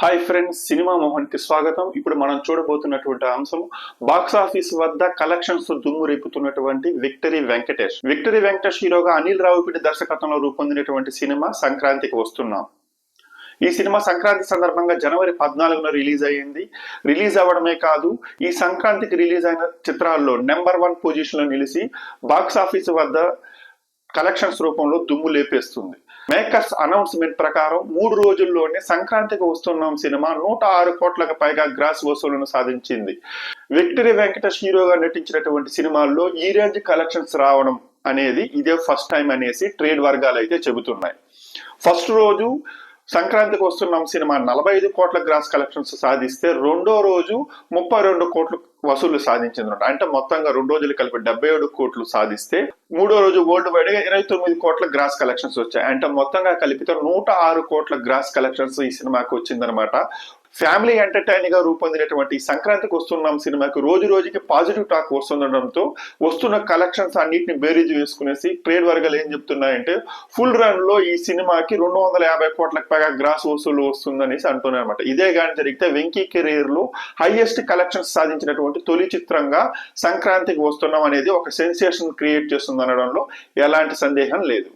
Hi friends, cinema Mohan కి స్వాగతం. ఇప్పుడు మనం చూడబోతున్నటువంటి అంశం బాక్స్ ఆఫీస్ వద్ద కలెక్షన్స్ దుమ్ము రేపుతున్నటువంటి విక్టరీ వెంకటేష్ హీరోగా అనిల్ రావిపూడి దర్శకత్వంలో రూపొందినటువంటి సినిమా సంక్రాంతికి వస్తున్నాం. ఈ సినిమా సంక్రాంతి సందర్భంగా జనవరి 14న రిలీజ్ అయ్యింది. రిలీజ్ అవ్వడమే కాదు, ఈ సంక్రాంతికి రిలీజ్ అయిన చిత్రాల్లో నెంబర్ 1 పొజిషన్ లో నిలిచి బాక్స్ ఆఫీస్ వద్ద కలెక్షన్స్ రూపంలో దుమ్ము లేపేస్తుంది. మేకర్స్ అనౌన్స్మెంట్ ప్రకారం 3 రోజుల్లోనే సంక్రాంతికి వస్తున్నాం సినిమా 106 కోట్లకు పైగా గ్రాస్ వసూళ్లను సాధించింది. విక్టరీ వెంకటేష్ హీరోగా నటించినటువంటి సినిమాల్లో ఈ రేంజ్ కలెక్షన్స్ రావడం అనేది ఇదే ఫస్ట్ టైం అనేసి ట్రేడ్ వర్గాలు అయితే చెబుతున్నాయి. ఫస్ట్ రోజు సంక్రాంతికి వస్తున్నాం సినిమా 45 కోట్ల గ్రాస్ కలెక్షన్స్ సాధిస్తే రెండో రోజు 32 కోట్లు వసూళ్లు సాధించింది. అంటే మొత్తంగా 2 రోజులు కలిపి 77 కోట్లు సాధిస్తే మూడో రోజు వరల్డ్ వైడ్ గా 29 కోట్ల గ్రాస్ కలెక్షన్స్ వచ్చాయి. అంటే మొత్తంగా కలిపితే 106 కోట్ల గ్రాస్ కలెక్షన్స్ ఈ సినిమాకి వచ్చిందనమాట. ఫ్యామిలీ ఎంటర్టైన్ గా రూపొందినటువంటి సంక్రాంతికి వస్తున్నాం సినిమాకి రోజు రోజుకి పాజిటివ్ టాక్ వస్తుండడంతో వస్తున్న కలెక్షన్స్ అన్నిటిని బేరీజ్ వేసుకునేసి ట్రేడ్ వర్గాలు ఏం చెప్తున్నాయంటే ఫుల్ రన్ లో ఈ సినిమాకి 250 కోట్లకు పైగా గ్రాస్ వసూలు వస్తుందనేసి అంటున్నారు అనమాట. ఇదే కానీ జరిగితే వెంకీ కెరీర్ లో హైయెస్ట్ కలెక్షన్స్ సాధించినటువంటి తొలి చిత్రంగా సంక్రాంతికి వస్తున్నాం అనేది ఒక సెన్సేషన్ క్రియేట్ చేస్తుంది అనడంలో ఎలాంటి సందేహం లేదు.